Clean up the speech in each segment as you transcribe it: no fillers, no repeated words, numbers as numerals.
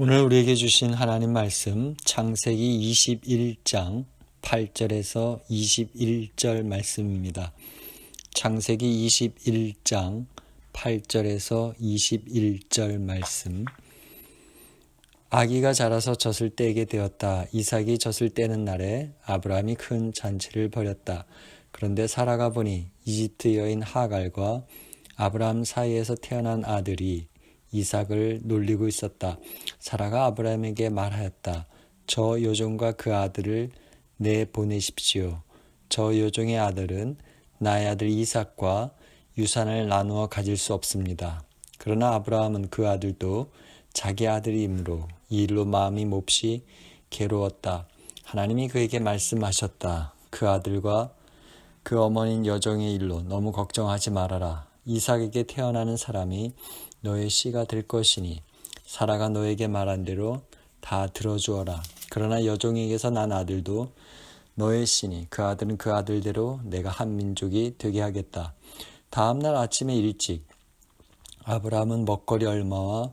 오늘 우리에게 주신 하나님 말씀 창세기 21장 8절에서 21절 말씀입니다. 창세기 21장 8절에서 21절 말씀. 아기가 자라서 젖을 떼게 되었다. 이삭이 젖을 떼는 날에 아브라함이 큰 잔치를 벌였다. 그런데 살아가 보니 이집트 여인 하갈과 아브라함 사이에서 태어난 아들이 이삭을 놀리고 있었다. 사라가 아브라함에게 말하였다. 저 요종과 그 아들을 내보내십시오. 저 요종의 아들은 나의 아들 이삭과 유산을 나누어 가질 수 없습니다. 그러나 아브라함은 그 아들도 자기 아들이므로 이 일로 마음이 몹시 괴로웠다. 하나님이 그에게 말씀하셨다. 그 아들과 그 어머니인 여종의 일로 너무 걱정하지 말아라. 이삭에게 태어나는 사람이 너의 씨가 될 것이니 사라가 너에게 말한 대로 다 들어주어라. 그러나 여종에게서 난 아들도 너의 씨니 그 아들은 그 아들대로 내가 한 민족이 되게 하겠다. 다음날 아침에 일찍 아브라함은 먹거리 얼마와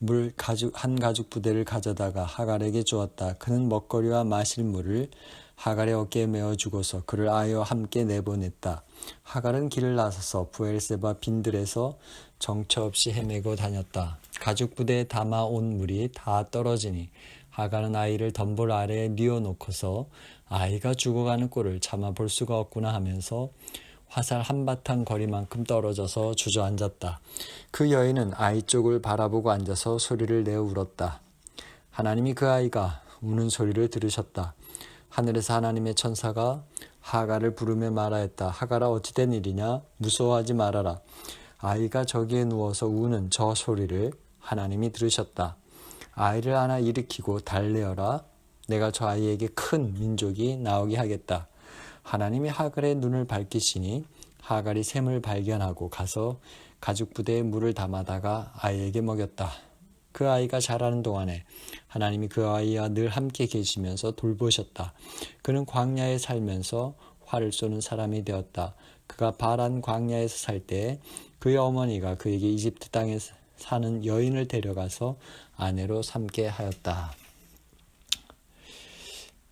물 한 가죽 부대를 가져다가 하갈에게 주었다. 그는 먹거리와 마실 물을 하갈의 어깨에 메어주고서 그를 아이와 함께 내보냈다. 하갈은 길을 나서서 브엘세바 빈들에서 정처 없이 헤매고 다녔다. 가죽 부대에 담아온 물이 다 떨어지니 하갈은 아이를 덤불 아래에 뉘어놓고서 아이가 죽어가는 꼴을 차마 볼 수가 없구나 하면서 화살 한바탕 거리만큼 떨어져서 주저앉았다. 그 여인은 아이 쪽을 바라보고 앉아서 소리를 내어 울었다. 하나님이 그 아이가 우는 소리를 들으셨다. 하늘에서 하나님의 천사가 하갈을 부르며 말하였다. 하갈아 어찌된 일이냐? 무서워하지 말아라. 아이가 저기에 누워서 우는 저 소리를 하나님이 들으셨다. 아이를 안아 일으키고 달래어라. 내가 저 아이에게 큰 민족이 나오게 하겠다. 하나님이 하갈의 눈을 밝히시니 하갈이 샘을 발견하고 가서 가죽 부대에 물을 담아다가 아이에게 먹였다. 그 아이가 자라는 동안에 하나님이 그 아이와 늘 함께 계시면서 돌보셨다. 그는 광야에 살면서 활을 쏘는 사람이 되었다. 그가 바란 광야에서 살 때 그의 어머니가 그에게 이집트 땅에 사는 여인을 데려가서 아내로 삼게 하였다.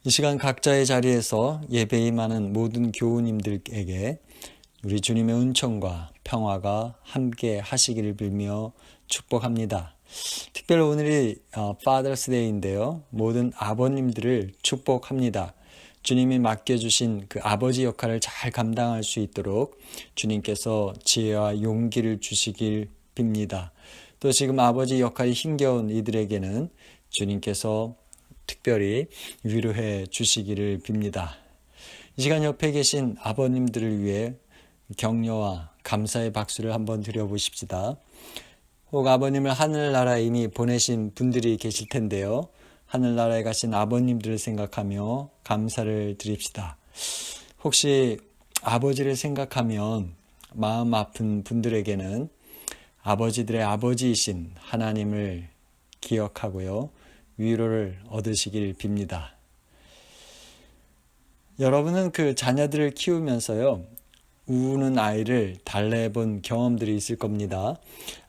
이 시간 각자의 자리에서 예배 임하는 모든 교우님들에게 우리 주님의 은총과 평화가 함께 하시기를 빌며 축복합니다. 특별히 오늘이 Father's Day인데요. 모든 아버님들을 축복합니다. 주님이 맡겨주신 그 아버지 역할을 잘 감당할 수 있도록 주님께서 지혜와 용기를 주시길 빕니다. 또 지금 아버지 역할이 힘겨운 이들에게는 주님께서 특별히 위로해 주시기를 빕니다. 이 시간 옆에 계신 아버님들을 위해 격려와 감사의 박수를 한번 드려보십시다. 혹 아버님을 하늘나라에 이미 보내신 분들이 계실 텐데요. 하늘나라에 가신 아버님들을 생각하며 감사를 드립시다. 혹시 아버지를 생각하면 마음 아픈 분들에게는 아버지들의 아버지이신 하나님을 기억하고요. 위로를 얻으시길 빕니다. 여러분은 그 자녀들을 키우면서요. 우는 아이를 달래본 경험들이 있을 겁니다.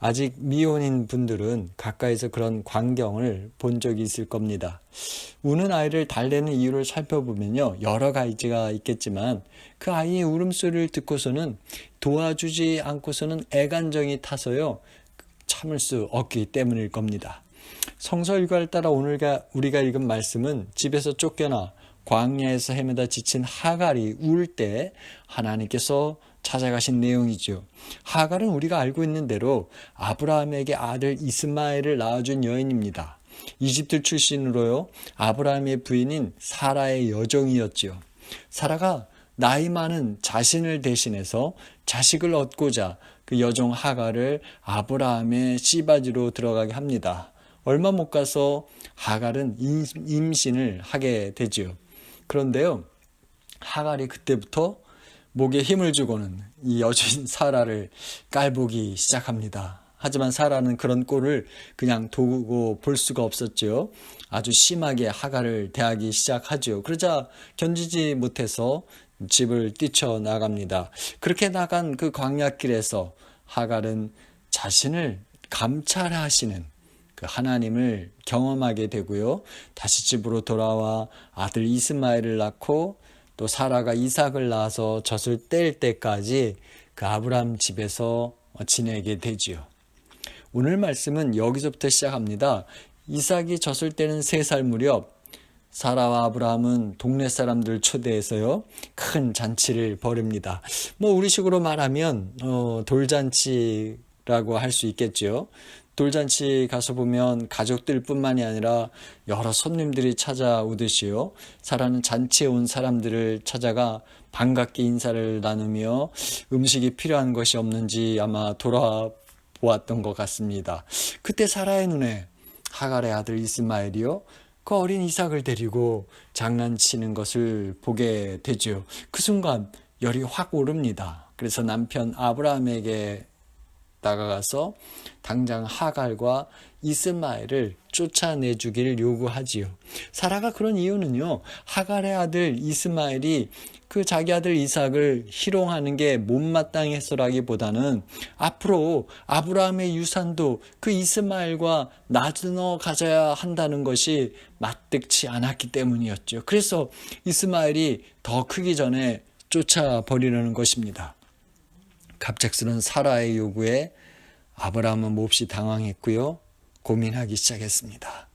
아직 미혼인 분들은 가까이서 그런 광경을 본 적이 있을 겁니다. 우는 아이를 달래는 이유를 살펴보면요. 여러 가지가 있겠지만 그 아이의 울음소리를 듣고서는 도와주지 않고서는 애간정이 타서요. 참을 수 없기 때문일 겁니다. 성서 일과를 따라 오늘 우리가 읽은 말씀은 집에서 쫓겨나 광야에서 헤매다 지친 하갈이 울 때 하나님께서 찾아가신 내용이죠. 하갈은 우리가 알고 있는 대로 아브라함에게 아들 이스마엘을 낳아준 여인입니다. 이집트 출신으로요. 아브라함의 부인인 사라의 여종이었죠. 사라가 나이 많은 자신을 대신해서 자식을 얻고자 그 여종 하갈을 아브라함의 씨바지로 들어가게 합니다. 얼마 못 가서 하갈은 임신을 하게 되죠. 그런데요, 하갈이 그때부터 목에 힘을 주고는 이 여주인 사라를 깔보기 시작합니다. 하지만 사라는 그런 꼴을 그냥 두고 볼 수가 없었죠. 아주 심하게 하갈을 대하기 시작하죠. 그러자 견디지 못해서 집을 뛰쳐나갑니다. 그렇게 나간 그 광야길에서 하갈은 자신을 감찰하시는 그 하나님을 경험하게 되고요. 다시 집으로 돌아와 아들 이스마엘을 낳고 또 사라가 이삭을 낳아서 젖을 뗄 때까지 그 아브라함 집에서 지내게 되지요. 오늘 말씀은 여기서부터 시작합니다. 이삭이 젖을 때는 3살 무렵 사라와 아브라함은 동네 사람들 초대해서요, 큰 잔치를 벌입니다. 우리식으로 말하면 돌잔치라고 할 수 있겠죠. 돌잔치 가서 보면 가족들 뿐만이 아니라 여러 손님들이 찾아오듯이요, 사라는 잔치에 온 사람들을 찾아가 반갑게 인사를 나누며 음식이 필요한 것이 없는지 아마 돌아보았던 것 같습니다. 그때 사라의 눈에 하갈의 아들 이스마엘이요, 그 어린 이삭을 데리고 장난치는 것을 보게 되죠. 그 순간 열이 확 오릅니다. 그래서 남편 아브라함에게 다가가서 당장 하갈과 이스마엘을 쫓아내주기를 요구하지요. 사라가 그런 이유는요, 하갈의 아들 이스마엘이 그 자기 아들 이삭을 희롱하는 게 못마땅해서라기보다는 앞으로 아브라함의 유산도 그 이스마엘과 나눠 가져야 한다는 것이 마뜩치 않았기 때문이었죠. 그래서 이스마엘이 더 크기 전에 쫓아버리려는 것입니다. 갑작스런 사라의 요구에 아브라함은 몹시 당황했고요, 고민하기 시작했습니다.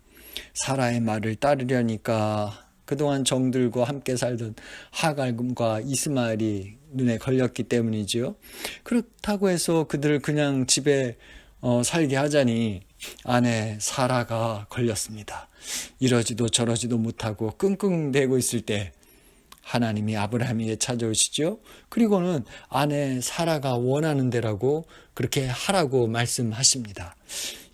사라의 말을 따르려니까 그동안 정들과 함께 살던 하갈과 이스마엘이 눈에 걸렸기 때문이지요. 그렇다고 해서 그들을 그냥 집에 살게 하자니 아내 사라가 걸렸습니다. 이러지도 저러지도 못하고 끙끙대고 있을 때 하나님이 아브라함에게 찾아오시죠. 그리고는 아내 사라가 원하는 대라고 그렇게 하라고 말씀하십니다.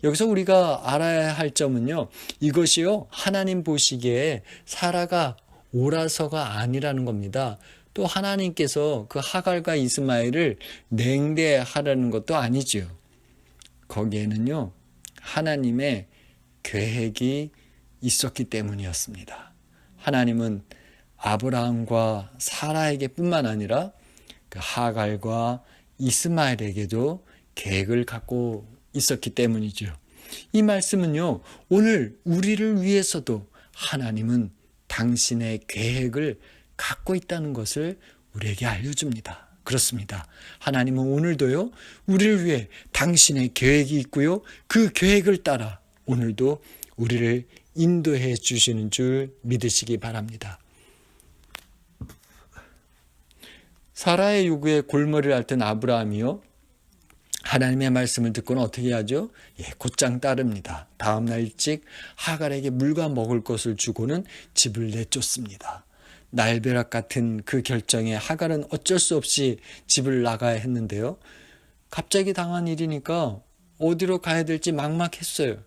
여기서 우리가 알아야 할 점은요, 이것이요, 하나님 보시기에 사라가 옳아서가 아니라는 겁니다. 또 하나님께서 그 하갈과 이스마엘을 냉대하라는 것도 아니죠. 거기에는요, 하나님의 계획이 있었기 때문이었습니다. 하나님은 아브라함과 사라에게 뿐만 아니라 그 하갈과 이스마엘에게도 계획을 갖고 있었기 때문이죠. 이 말씀은요, 오늘 우리를 위해서도 하나님은 당신의 계획을 갖고 있다는 것을 우리에게 알려줍니다. 그렇습니다. 하나님은 오늘도요, 우리를 위해 당신의 계획이 있고요, 그 계획을 따라 오늘도 우리를 인도해 주시는 줄 믿으시기 바랍니다. 사라의 요구에 골머리를 앓던 아브라함이요, 하나님의 말씀을 듣고는 어떻게 하죠? 곧장 따릅니다. 다음날 일찍 하갈에게 물과 먹을 것을 주고는 집을 내쫓습니다. 날벼락 같은 그 결정에 하갈은 어쩔 수 없이 집을 나가야 했는데요, 갑자기 당한 일이니까 어디로 가야 될지 막막했어요.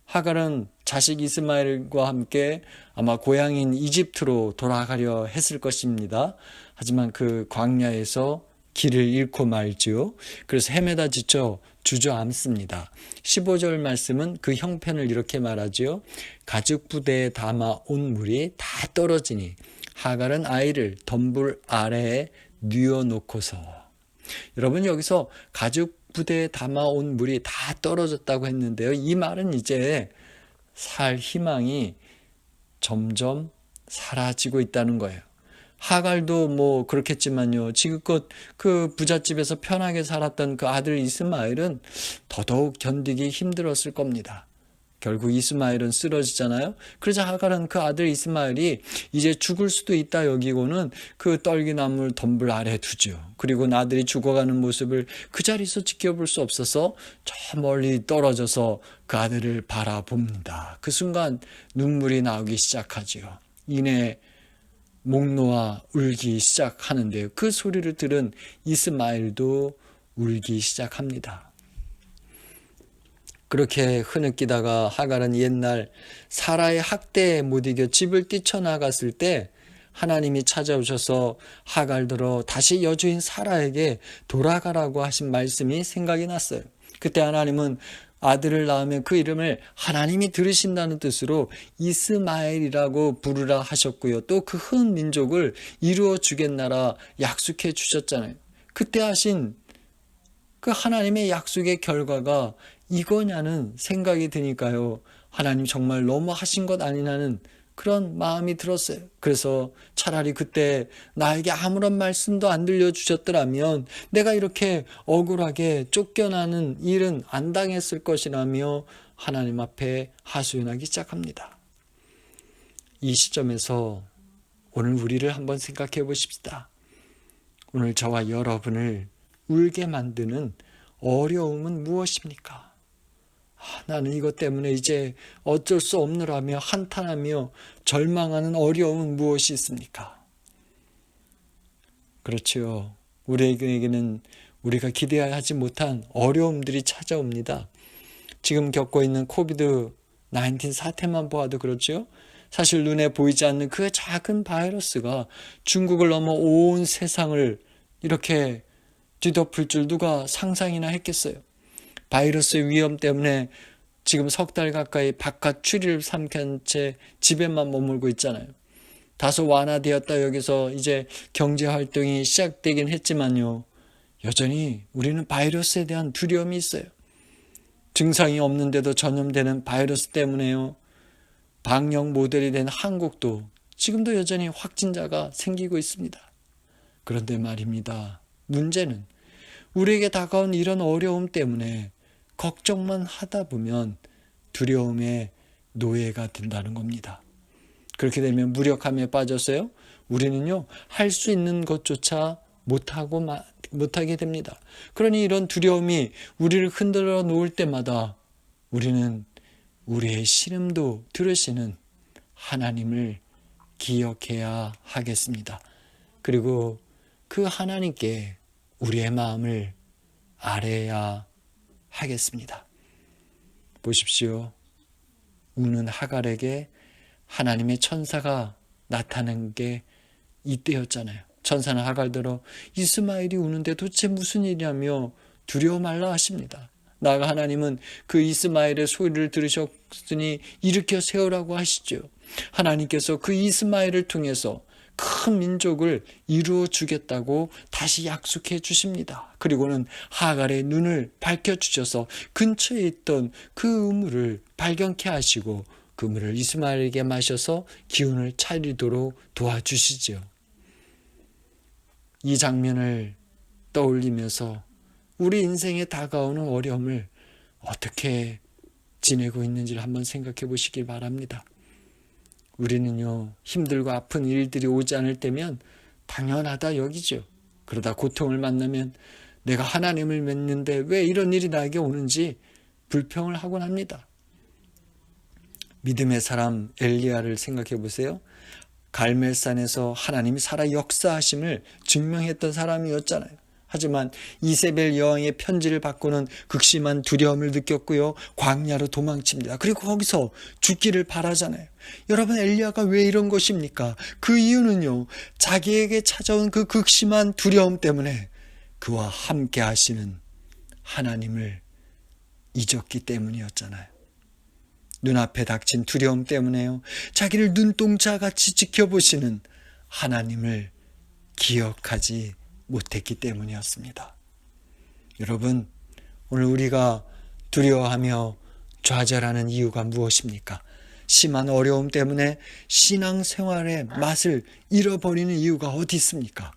하갈은 자식 이스마엘과 함께 아마 고향인 이집트로 돌아가려 했을 것입니다. 하지만 그 광야에서 길을 잃고 말지요. 그래서 헤매다 지쳐 주저앉습니다. 15절 말씀은 그 형편을 이렇게 말하지요. 가죽 부대에 담아 온 물이 다 떨어지니 하갈은 아이를 덤불 아래에 뉘어놓고서. 여러분, 여기서 가죽 부대에 담아온 물이 다 떨어졌다고 했는데요, 이 말은 이제 살 희망이 점점 사라지고 있다는 거예요. 하갈도 그렇겠지만요, 지금껏 그 부잣집에서 편하게 살았던 그 아들 이스마엘은 더더욱 견디기 힘들었을 겁니다. 결국 이스마엘은 쓰러지잖아요. 그러자 하갈은 그 아들 이스마엘이 이제 죽을 수도 있다 여기고는 그 떨기나무를 덤불 아래 두죠. 그리고 아들이 죽어가는 모습을 그 자리에서 지켜볼 수 없어서 저 멀리 떨어져서 그 아들을 바라봅니다. 그 순간 눈물이 나오기 시작하지요. 이내 목 놓아 울기 시작하는데요, 그 소리를 들은 이스마엘도 울기 시작합니다. 그렇게 흐느끼다가 하갈은 옛날 사라의 학대에 못 이겨 집을 뛰쳐나갔을 때 하나님이 찾아오셔서 하갈더러 다시 여주인 사라에게 돌아가라고 하신 말씀이 생각이 났어요. 그때 하나님은 아들을 낳으면 그 이름을 하나님이 들으신다는 뜻으로 이스마엘이라고 부르라 하셨고요, 또 그 큰 민족을 이루어 주겠나라 약속해 주셨잖아요. 그때 하신 그 하나님의 약속의 결과가 이거냐는 생각이 드니까요. 하나님 정말 너무 하신 것 아니냐는 그런 마음이 들었어요. 그래서 차라리 그때 나에게 아무런 말씀도 안 들려주셨더라면 내가 이렇게 억울하게 쫓겨나는 일은 안 당했을 것이라며 하나님 앞에 하소연하기 시작합니다. 이 시점에서 오늘 우리를 한번 생각해 보십시다. 오늘 저와 여러분을 울게 만드는 어려움은 무엇입니까? 나는 이것 때문에 이제 어쩔 수 없느라며 한탄하며 절망하는 어려움은 무엇이 있습니까? 그렇죠. 우리에게는 우리가 기대하지 못한 어려움들이 찾아옵니다. 지금 겪고 있는 코비드-19 사태만 보아도 그렇죠. 사실 눈에 보이지 않는 그 작은 바이러스가 중국을 넘어 온 세상을 이렇게 뒤덮을 줄 누가 상상이나 했겠어요. 바이러스의 위험 때문에 지금 석 달 가까이 바깥 추리를 삼킨 채 집에만 머물고 있잖아요. 다소 완화되었다 여기서 이제 경제활동이 시작되긴 했지만요. 여전히 우리는 바이러스에 대한 두려움이 있어요. 증상이 없는데도 전염되는 바이러스 때문에요. 방역 모델이 된 한국도 지금도 여전히 확진자가 생기고 있습니다. 그런데 말입니다. 문제는 우리에게 다가온 이런 어려움 때문에 걱정만 하다 보면 두려움의 노예가 된다는 겁니다. 그렇게 되면 무력함에 빠져서요. 우리는요, 할 수 있는 것조차 못하게 됩니다. 그러니 이런 두려움이 우리를 흔들어 놓을 때마다 우리는 우리의 신음도 들으시는 하나님을 기억해야 하겠습니다. 그리고 그 하나님께 우리의 마음을 아뢰야 하겠습니다. 보십시오. 우는 하갈에게 하나님의 천사가 나타난 게 이때였잖아요. 천사는 하갈대로 이스마엘이 우는데 도대체 무슨 일이냐며 두려워 말라 하십니다. 나아가 하나님은 그 이스마엘의 소리를 들으셨으니 일으켜 세우라고 하시죠. 하나님께서 그 이스마엘을 통해서 큰 민족을 이루어 주겠다고 다시 약속해 주십니다. 그리고는 하갈의 눈을 밝혀주셔서 근처에 있던 그 우물을 발견케 하시고 그 물을 이스마엘에게 마셔서 기운을 차리도록 도와주시죠. 이 장면을 떠올리면서 우리 인생에 다가오는 어려움을 어떻게 지내고 있는지를 한번 생각해 보시길 바랍니다. 우리는요, 힘들고 아픈 일들이 오지 않을 때면 당연하다 여기죠. 그러다 고통을 만나면 내가 하나님을 믿는데 왜 이런 일이 나에게 오는지 불평을 하곤 합니다. 믿음의 사람 엘리야를 생각해 보세요. 갈멜산에서 하나님이 살아 역사하심을 증명했던 사람이었잖아요. 하지만 이세벨 여왕의 편지를 받고는 극심한 두려움을 느꼈고요. 광야로 도망칩니다. 그리고 거기서 죽기를 바라잖아요. 여러분, 엘리야가 왜 이런 것입니까? 그 이유는요, 자기에게 찾아온 그 극심한 두려움 때문에 그와 함께 하시는 하나님을 잊었기 때문이었잖아요. 눈앞에 닥친 두려움 때문에요. 자기를 눈동자같이 지켜보시는 하나님을 기억하지 못했기 때문이었습니다. 여러분, 오늘 우리가 두려워하며 좌절하는 이유가 무엇입니까? 심한 어려움 때문에 신앙생활의 맛을 잃어버리는 이유가 어디 있습니까?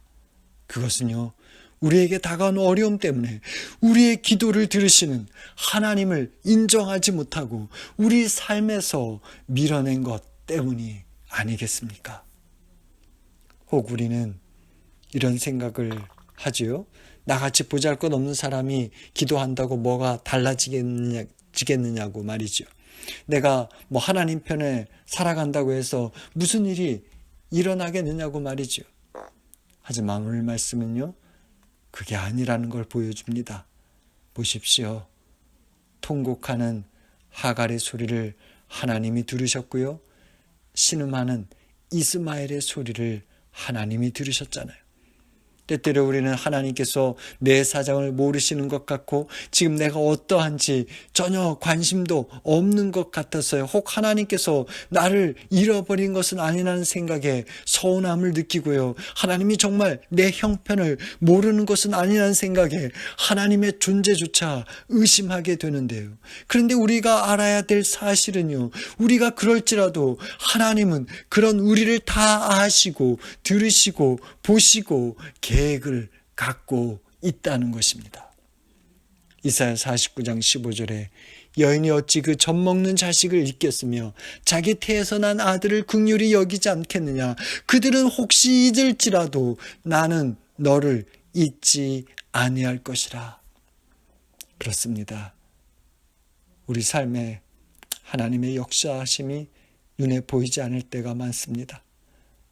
그것은요, 우리에게 다가온 어려움 때문에 우리의 기도를 들으시는 하나님을 인정하지 못하고 우리 삶에서 밀어낸 것 때문이 아니겠습니까? 혹 우리는 이런 생각을 하지요. 나같이 보잘것없는 사람이 기도한다고 뭐가 달라지겠느냐고 말이죠. 내가 하나님 편에 살아간다고 해서 무슨 일이 일어나겠느냐고 말이죠. 하지만 오늘 말씀은요, 그게 아니라는 걸 보여줍니다. 보십시오. 통곡하는 하갈의 소리를 하나님이 들으셨고요. 신음하는 이스마엘의 소리를 하나님이 들으셨잖아요. 때때로 우리는 하나님께서 내 사정을 모르시는 것 같고 지금 내가 어떠한지 전혀 관심도 없는 것 같아서요. 혹 하나님께서 나를 잃어버린 것은 아니라는 생각에 서운함을 느끼고요. 하나님이 정말 내 형편을 모르는 것은 아니라는 생각에 하나님의 존재조차 의심하게 되는데요. 그런데 우리가 알아야 될 사실은요. 우리가 그럴지라도 하나님은 그런 우리를 다 아시고 들으시고 보시고 계획을 갖고 있다는 것입니다. 이사야 49장 15절에 여인이 어찌 그 젖먹는 자식을 잊겠으며 자기 태에서 난 아들을 긍휼히 여기지 않겠느냐. 그들은 혹시 잊을지라도 나는 너를 잊지 아니할 것이라. 그렇습니다. 우리 삶에 하나님의 역사하심이 눈에 보이지 않을 때가 많습니다.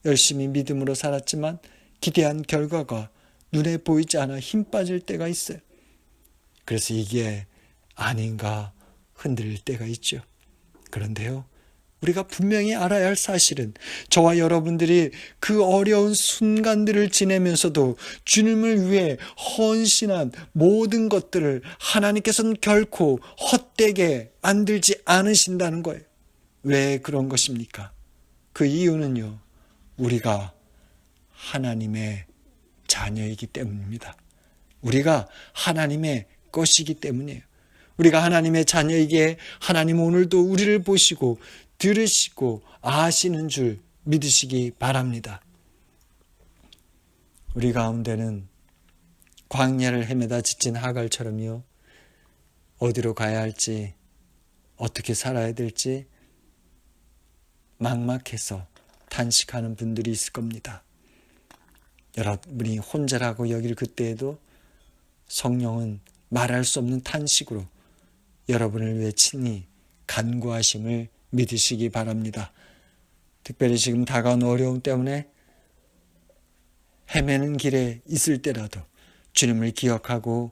열심히 믿음으로 살았지만 기대한 결과가 눈에 보이지 않아 힘 빠질 때가 있어요. 그래서 이게 아닌가 흔들릴 때가 있죠. 그런데요, 우리가 분명히 알아야 할 사실은 저와 여러분들이 그 어려운 순간들을 지내면서도 주님을 위해 헌신한 모든 것들을 하나님께서는 결코 헛되게 만들지 않으신다는 거예요. 왜 그런 것입니까? 그 이유는요, 우리가 하나님의 자녀이기 때문입니다. 우리가 하나님의 것이기 때문이에요. 우리가 하나님의 자녀이기에 하나님 오늘도 우리를 보시고 들으시고 아시는 줄 믿으시기 바랍니다. 우리 가운데는 광야를 헤매다 지친 하갈처럼요, 어디로 가야 할지, 어떻게 살아야 될지 막막해서 탄식하는 분들이 있을 겁니다. 여러분이 혼자라고 여길 그때에도 성령은 말할 수 없는 탄식으로 여러분을 위해 친히 간구하심을 믿으시기 바랍니다. 특별히 지금 다가온 어려움 때문에 헤매는 길에 있을 때라도 주님을 기억하고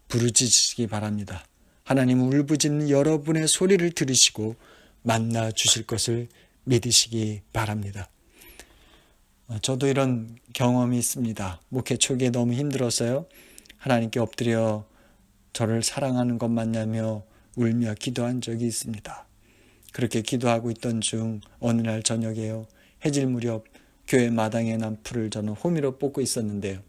부르짖으시기 바랍니다. 하나님은 울부짖는 여러분의 소리를 들으시고 만나 주실 것을 믿으시기 바랍니다. 저도 이런 경험이 있습니다. 목회 초기에 너무 힘들었어요. 하나님께 엎드려 저를 사랑하는 것 맞냐며 울며 기도한 적이 있습니다. 그렇게 기도하고 있던 중 어느 날 저녁에요, 해질 무렵 교회 마당에 난 풀을 저는 호미로 뽑고 있었는데요.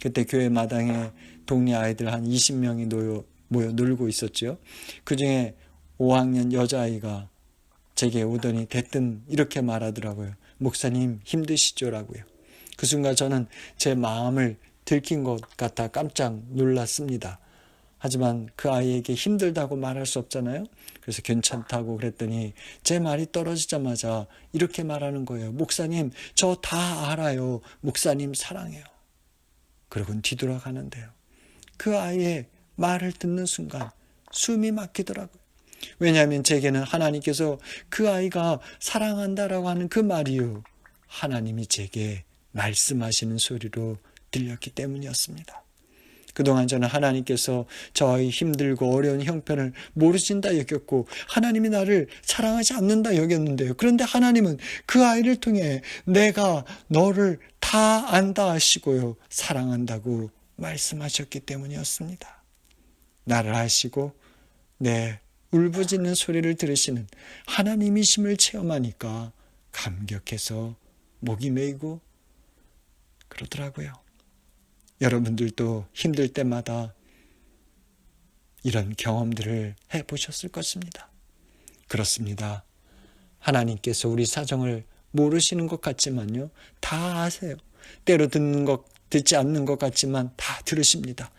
그때 교회 마당에 동네 아이들 한 20명이 모여 놀고 있었죠. 그중에 5학년 여자아이가 제게 오더니 대뜸 이렇게 말하더라고요. 목사님 힘드시죠? 라고요. 그 순간 저는 제 마음을 들킨 것 같아 깜짝 놀랐습니다. 하지만 그 아이에게 힘들다고 말할 수 없잖아요. 그래서 괜찮다고 그랬더니 제 말이 떨어지자마자 이렇게 말하는 거예요. 목사님, 저 다 알아요. 목사님 사랑해요. 그러고는 뒤돌아가는데요. 그 아이의 말을 듣는 순간 숨이 막히더라고요. 왜냐하면 제게는 하나님께서 그 아이가 사랑한다라고 하는 그 말이요, 하나님이 제게 말씀하시는 소리로 들렸기 때문이었습니다. 그동안 저는 하나님께서 저의 힘들고 어려운 형편을 모르신다 여겼고 하나님이 나를 사랑하지 않는다 여겼는데요. 그런데 하나님은 그 아이를 통해 내가 너를 다 안다 하시고요, 사랑한다고 말씀하셨기 때문이었습니다. 나를 아시고 내 울부짖는 소리를 들으시는 하나님이심을 체험하니까 감격해서 목이 메이고 그러더라고요. 여러분들도 힘들 때마다 이런 경험들을 해보셨을 것입니다. 그렇습니다. 하나님께서 우리 사정을 모르시는 것 같지만요, 다 아세요. 때로 듣지 않는 것 같지만 다 들으십니다.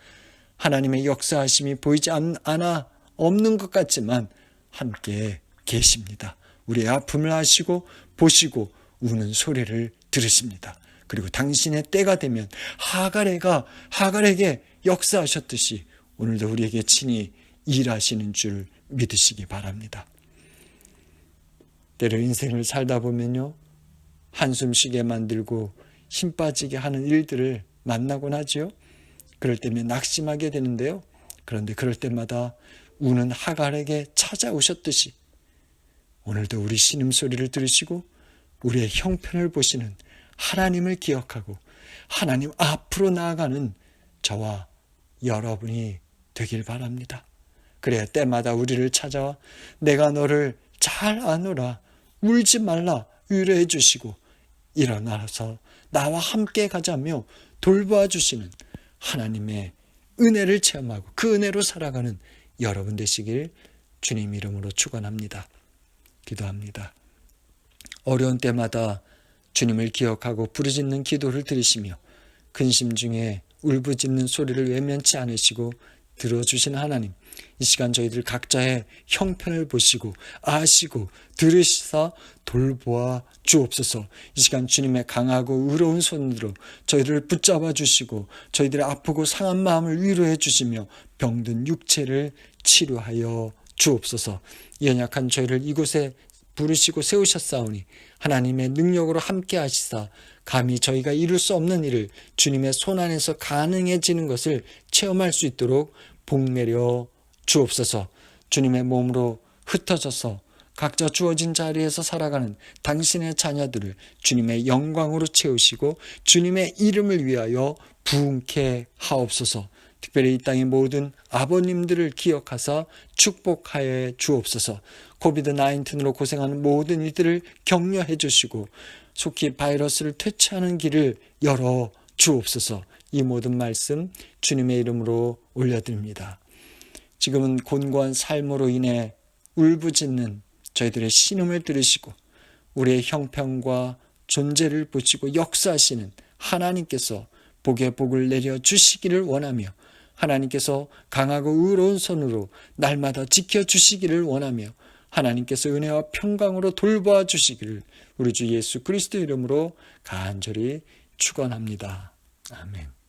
하나님의 역사하심이 보이지 않아 없는 것 같지만 함께 계십니다. 우리의 아픔을 아시고 보시고 우는 소리를 들으십니다. 그리고 당신의 때가 되면 하갈에게 역사하셨듯이 오늘도 우리에게 친히 일하시는 줄 믿으시기 바랍니다. 때로 인생을 살다 보면요, 한숨 쉬게 만들고 힘 빠지게 하는 일들을 만나곤 하죠. 그럴 때면 낙심하게 되는데요. 그런데 그럴 때마다 우는 하갈에게 찾아오셨듯이 오늘도 우리 신음소리를 들으시고 우리의 형편을 보시는 하나님을 기억하고 하나님 앞으로 나아가는 저와 여러분이 되길 바랍니다. 그래야 때마다 우리를 찾아와 내가 너를 잘 아노라, 울지 말라 위로해 주시고 일어나서 나와 함께 가자며 돌보아 주시는 하나님의 은혜를 체험하고 그 은혜로 살아가는 여러분 되시길 주님 이름으로 축원합니다. 기도합니다. 어려운 때마다 주님을 기억하고 부르짖는 기도를 들으시며 근심 중에 울부짖는 소리를 외면치 않으시고 들어주신 하나님, 이 시간 저희들 각자의 형편을 보시고 아시고 들으시사 돌보아 주옵소서. 이 시간 주님의 강하고 의로운 손으로 저희들을 붙잡아 주시고 저희들의 아프고 상한 마음을 위로해 주시며 병든 육체를 치료하여 주옵소서. 연약한 저희를 이곳에 부르시고 세우셨사오니 하나님의 능력으로 함께 하시사 감히 저희가 이룰 수 없는 일을 주님의 손 안에서 가능해지는 것을 체험할 수 있도록 복내려 주옵소서. 주님의 몸으로 흩어져서 각자 주어진 자리에서 살아가는 당신의 자녀들을 주님의 영광으로 채우시고 주님의 이름을 위하여 부흥케 하옵소서. 특별히 이 땅의 모든 아버님들을 기억하사 축복하여 주옵소서. 코비드-19로 고생하는 모든 이들을 격려해 주시고 속히 바이러스를 퇴치하는 길을 열어 주옵소서. 이 모든 말씀 주님의 이름으로 올려드립니다. 지금은 곤고한 삶으로 인해 울부짖는 저희들의 신음을 들으시고 우리의 형편과 존재를 보시고 역사하시는 하나님께서 복의 복을 내려 주시기를 원하며 하나님께서 강하고 의로운 손으로 날마다 지켜주시기를 원하며 하나님께서 은혜와 평강으로 돌보아 주시기를 우리 주 예수 그리스도 이름으로 간절히 축원합니다. 아멘.